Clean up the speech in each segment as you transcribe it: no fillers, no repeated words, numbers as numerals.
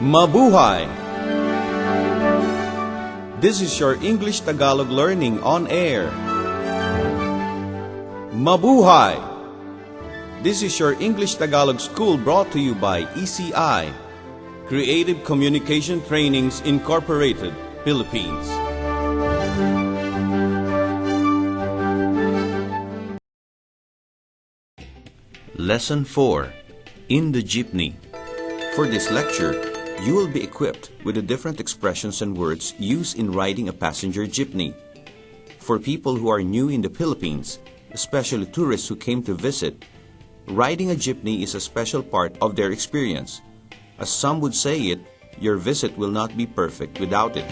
Mabuhay! This is your English Tagalog learning on air. Mabuhay! This is your English Tagalog school brought to you by ECI, Creative Communication Trainings Incorporated, Philippines. Lesson 4. In the Jeepney. For this lecture, you will be equipped with the different expressions and words used in riding a passenger jeepney. For people who are new in the Philippines, especially tourists who came to visit, riding a jeepney is a special part of their experience. As some would say it, your visit will not be perfect without it.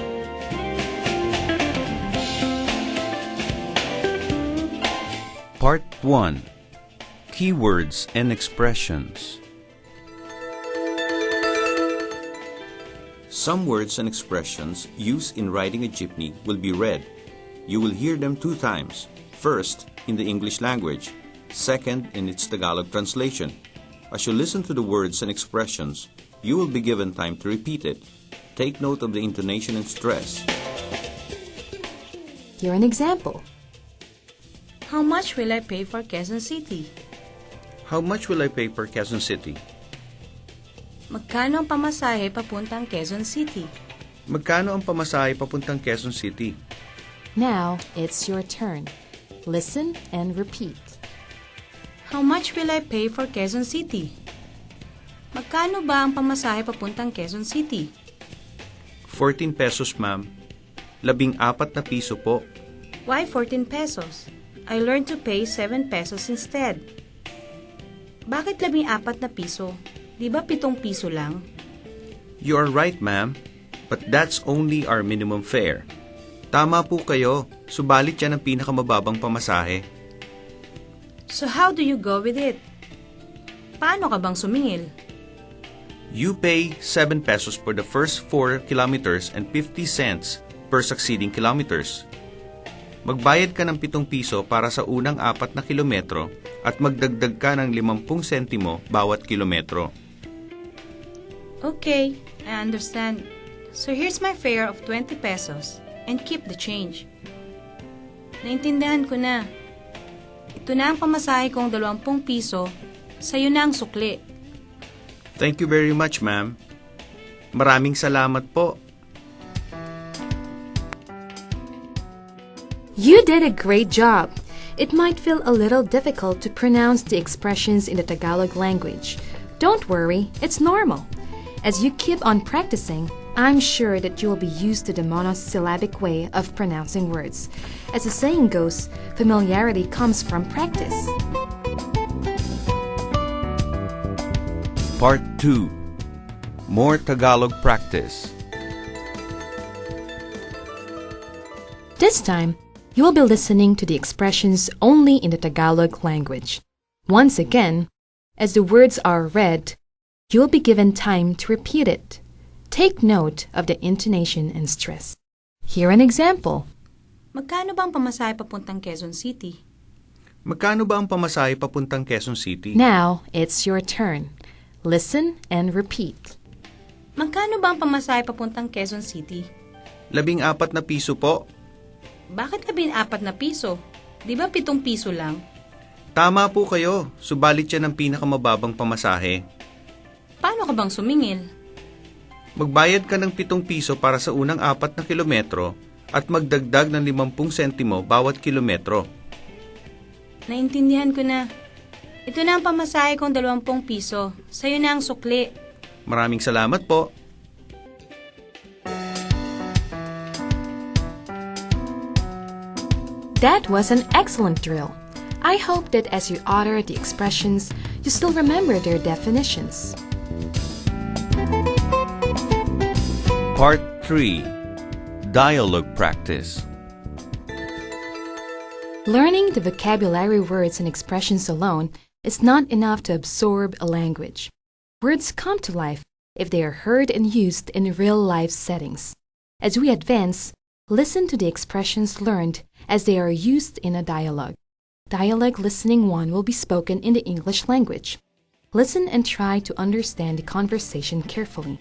Part 1. Keywords and expressions. Some words and expressions used in riding a jeepney will be read. You will hear them 2 times. First, in the English language. Second, in its Tagalog translation. As you listen to the words and expressions, you will be given time to repeat it. Take note of the intonation and stress. Here an example. How much will I pay for Quezon City? How much will I pay for Quezon City? Magkano ang pamasahe papuntang Quezon City? Magkano ang pamasahe papuntang Quezon City? Now, it's your turn. Listen and repeat. How much will I pay for Quezon City? Magkano ba ang pamasahe papuntang Quezon City? 14 pesos, ma'am. 14 na piso po. Why 14 pesos? I learned to pay 7 pesos instead. Bakit 14 na piso? Di ba 7 piso lang? You are right, ma'am. But that's only our minimum fare. Tama po kayo. Subalit yan ang pinakamababang pamasahe. So how do you go with it? Paano ka bang sumingil? You pay 7 pesos for the first 4 kilometers and 50 cents per succeeding kilometers. Magbayad ka ng 7 piso para sa unang 4 na kilometro at magdagdag ka ng 50 sentimo bawat kilometro. Okay, I understand. So here's my fare of 20 pesos and keep the change. Naintindihan ko na. Ito na ang pamasahe kong 20 piso, sa'yo na ang sukli. Thank you very much, ma'am. Maraming salamat po. You did a great job. It might feel a little difficult to pronounce the expressions in the Tagalog language. Don't worry, it's normal. As you keep on practicing, I'm sure that you will be used to the monosyllabic way of pronouncing words. As the saying goes, familiarity comes from practice. Part 2. More Tagalog practice. This time, you will be listening to the expressions only in the Tagalog language. Once again, as the words are read, you will be given time to repeat it. Take note of the intonation and stress. Here an example. Magkano ba ang pamasahe papuntang Quezon City? Magkano ba ang pamasahe papuntang Quezon City? Now, it's your turn. Listen and repeat. Magkano ba ang pamasahe papuntang Quezon City? 14 na piso po. Bakit 14 na piso? Di ba 7 piso lang? Tama po kayo. Subalit yan ang pinakamababang pamasahe. Paano ka bang sumingil? Magbayad ka ng 7 piso para sa unang 4 na kilometro at magdagdag ng 50 sentimo bawat kilometro. Naintindihan ko na. Ito na ang pamasahe kong 20 piso. Sa'yo na ang sukli. Maraming salamat po. That was an excellent drill. I hope that as you utter the expressions, you still remember their definitions. Part 3. Dialogue practice. Learning the vocabulary words and expressions alone is not enough to absorb a language. Words come to life if they are heard and used in real-life settings. As we advance, listen to the expressions learned as they are used in a dialogue. Dialogue listening 1 will be spoken in the English language. Listen and try to understand the conversation carefully.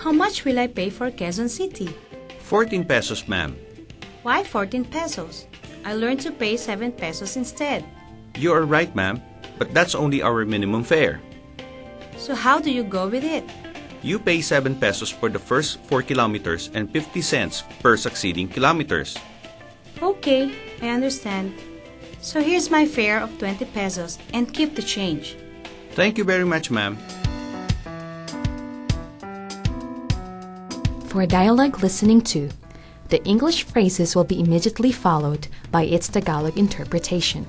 How much will I pay for Quezon City? 14 pesos, ma'am. Why 14 pesos? I learned to pay 7 pesos instead. You are right, ma'am, but that's only our minimum fare. So how do you go with it? You pay 7 pesos for the first 4 kilometers and 50 cents per succeeding kilometers. Okay, I understand. So here's my fare of 20 pesos and keep the change. Thank you very much, ma'am. For dialogue listening 2, the English phrases will be immediately followed by its Tagalog interpretation.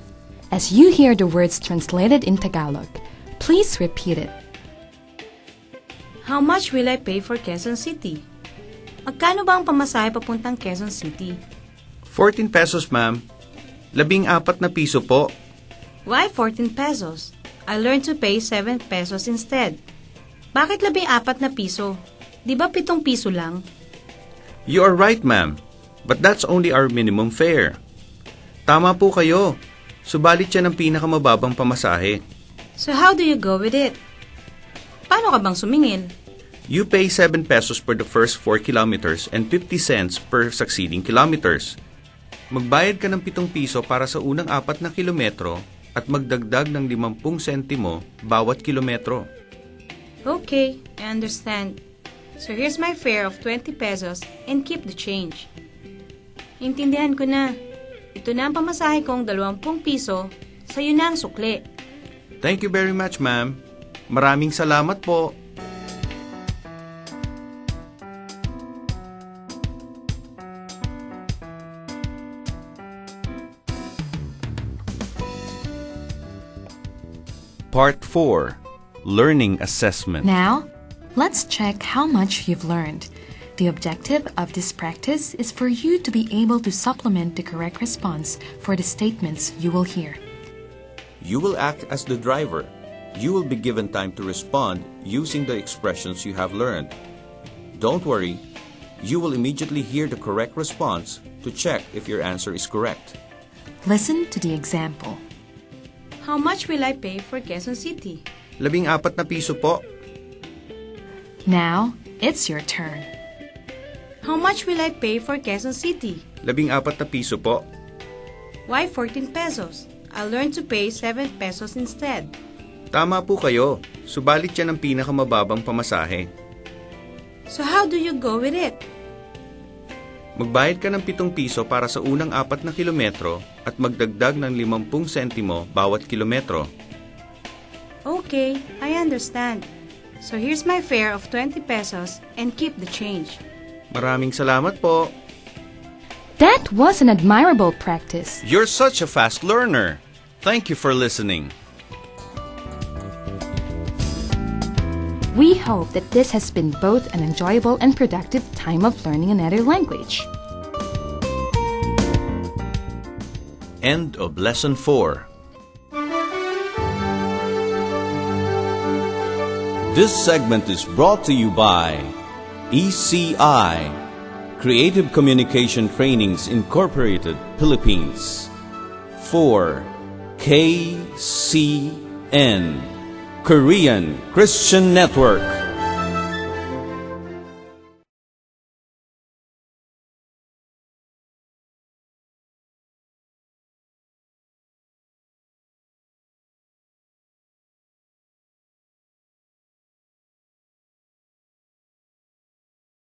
As you hear the words translated in Tagalog, please repeat it. How much will I pay for Quezon City? Magkano ba ang pamasahe papuntang Quezon City? 14 pesos, ma'am. 14 na piso po. Why 14 pesos? I learned to pay 7 pesos instead. Bakit 14 na piso? Di ba 7 piso lang? You are right, ma'am, but that's only our minimum fare. Tama po kayo. Subalit yan ang pinakamababang pamasahe. So how do you go with it? Paano ka bang sumingil? You pay 7 pesos for the first 4 kilometers and 50 cents per succeeding kilometers. Magbayad ka ng 7 piso para sa unang 4 na kilometro at magdagdag ng 50 sentimo bawat kilometro. Okay, I understand. So here's my fare of 20 pesos and keep the change. Intindihan ko na. Ito na ang pamasahe kong 20 piso, sa'yo na ang sukli. Thank you very much, ma'am. Maraming salamat po. Part 4. Learning Assessment. Now, let's check how much you've learned. The objective of this practice is for you to be able to supplement the correct response for the statements you will hear. You will act as the driver. You will be given time to respond using the expressions you have learned. Don't worry, you will immediately hear the correct response to check if your answer is correct. Listen to the example. How much will I pay for Quezon City? 14 na piso po. Now, it's your turn. How much will I pay for Quezon City? 14 na piso po. Why 14 pesos? I learned to pay 7 pesos instead. Tama po kayo. Subalit yan ang pinakamababang pamasahe. So how do you go with it? Magbayad ka ng 7 piso para sa unang 4 na kilometro at magdagdag ng 50 sentimo bawat kilometro. Okay, I understand. So here's my fare of 20 pesos and keep the change. Maraming salamat po. That was an admirable practice. You're such a fast learner. Thank you for listening. We hope that this has been both an enjoyable and productive time of learning another language. End of Lesson 4. This segment is brought to you by ECI, Creative Communication Trainings Incorporated, Philippines. 4. KCN, Korean Christian Network.